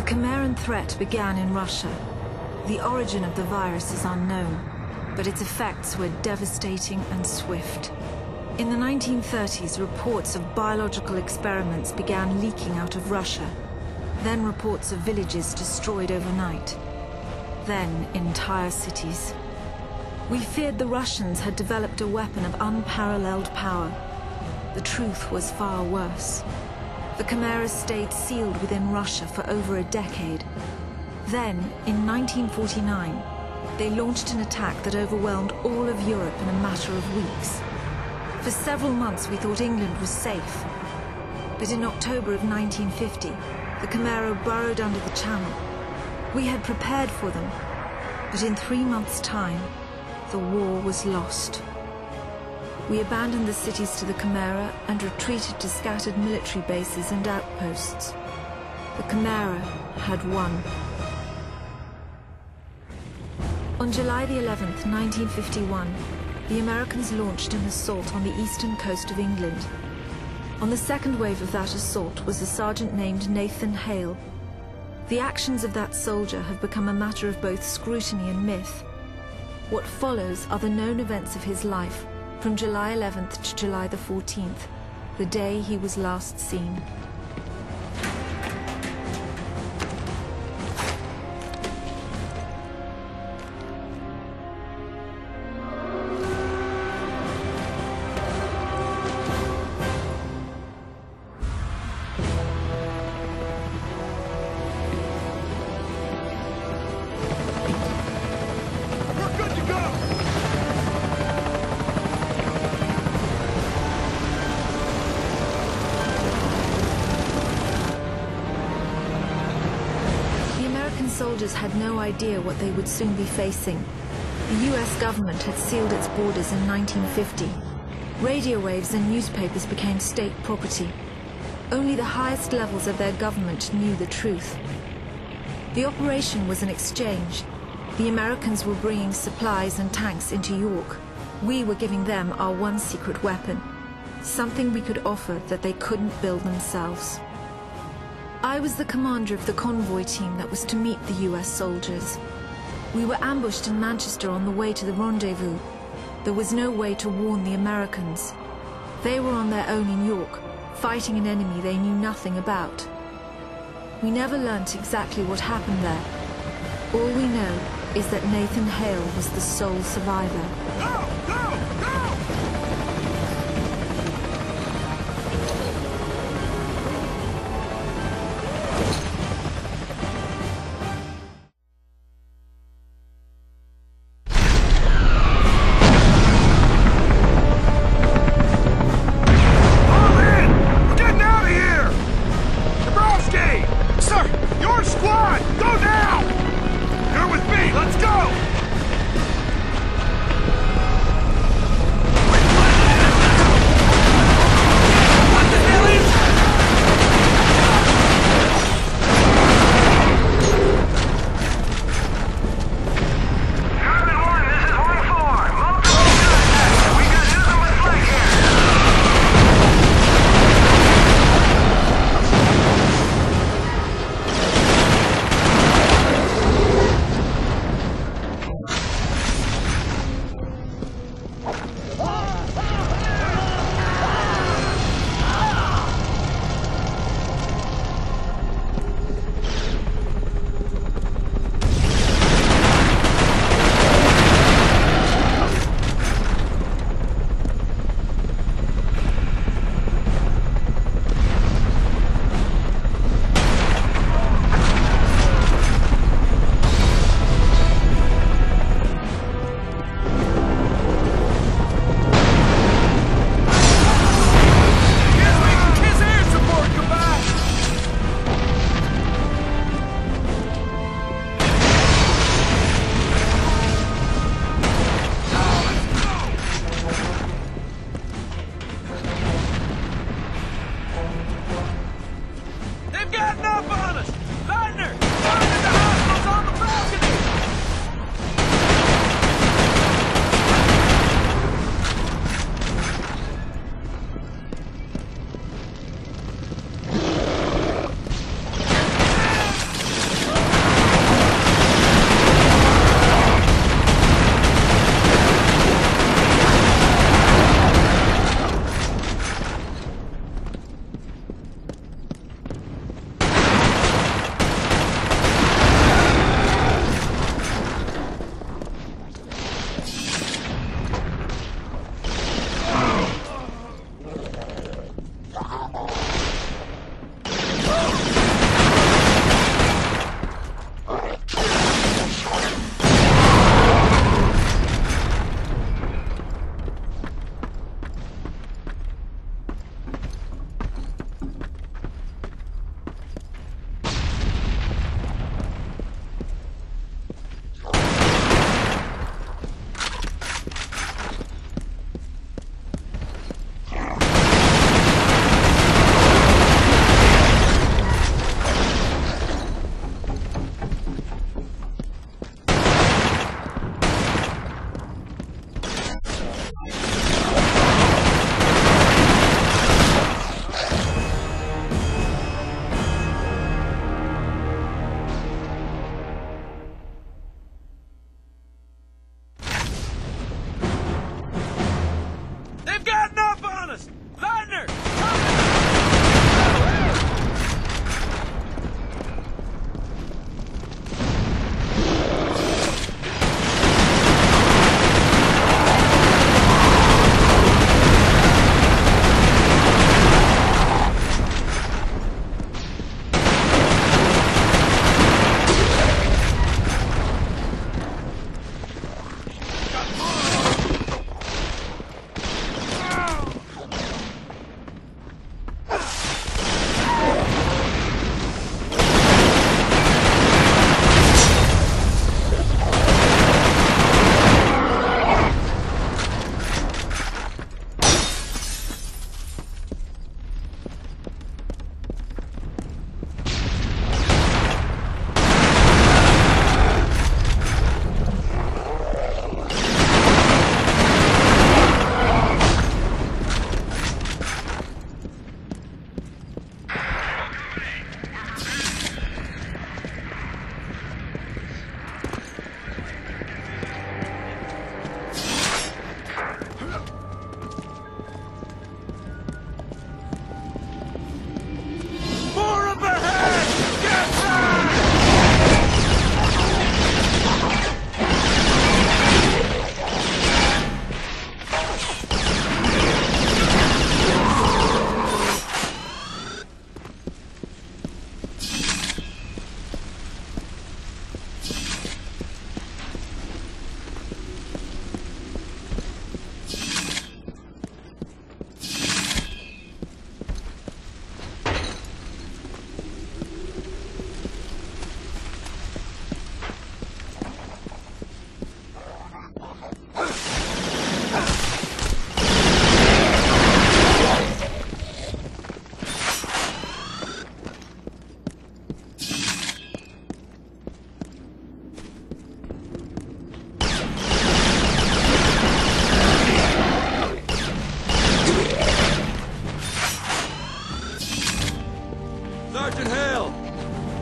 Chimeran threat began in Russia. The origin of the virus is unknown, but its effects were devastating and swift. In the 1930s, reports of biological experiments began leaking out of Russia. Then reports of villages destroyed overnight. Then entire cities. We feared the Russians had developed a weapon of unparalleled power. The truth was far worse. The chimeras stayed sealed within Russia for over a decade. Then, in 1949, they launched an attack that overwhelmed all of Europe in a matter of weeks. For several months we thought England was safe. But in October of 1950, the chimera burrowed under the Channel. We had prepared for them, but in 3 months' time, the war was lost. We abandoned the cities to the chimera and retreated to scattered military bases and outposts. The chimera had won. On July the 11th, 1951, the Americans launched an assault on the eastern coast of England. On the second wave of that assault was a sergeant named Nathan Hale. The actions of that soldier have become a matter of both scrutiny and myth. What follows are the known events of his life from July 11th to July the 14th, the day he was last seen. Soldiers had no idea what they would soon be facing. The US government had sealed its borders in 1950. Radio waves and newspapers became state property. Only the highest levels of their government knew the truth. The operation was an exchange. The Americans were bringing supplies and tanks into York. We were giving them our one secret weapon, something we could offer that they couldn't build themselves. I was the commander of the convoy team that was to meet the US soldiers. We were ambushed in Manchester on the way to the rendezvous. There was no way to warn the Americans. They were on their own in York, fighting an enemy they knew nothing about. We never learnt exactly what happened there. All we know is that Nathan Hale was the sole survivor. Go! Go! Go!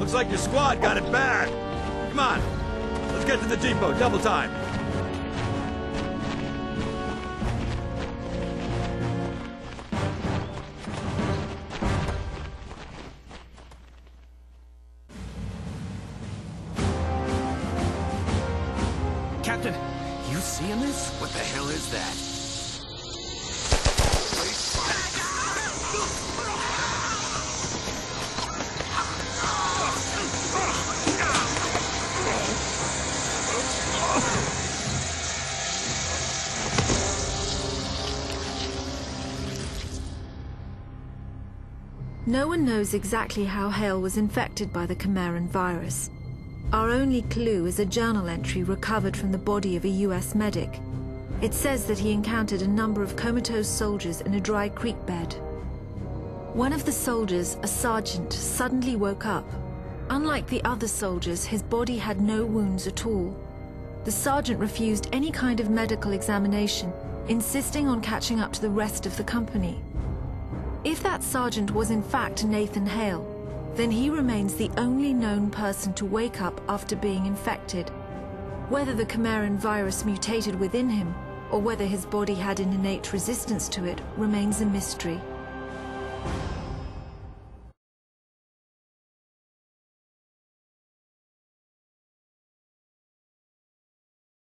Looks like your squad got it bad. Come on, let's get to the depot, double time. Captain, you seeing this? What the hell is that? No one knows exactly how Hale was infected by the Chimeran virus. Our only clue is a journal entry recovered from the body of a US medic. It says that he encountered a number of comatose soldiers in a dry creek bed. One of the soldiers, a sergeant, suddenly woke up. Unlike the other soldiers, his body had no wounds at all. The sergeant refused any kind of medical examination, insisting on catching up to the rest of the company. If that sergeant was in fact Nathan Hale, then he remains the only known person to wake up after being infected. Whether the Chimeran virus mutated within him, or whether his body had an innate resistance to it, remains a mystery.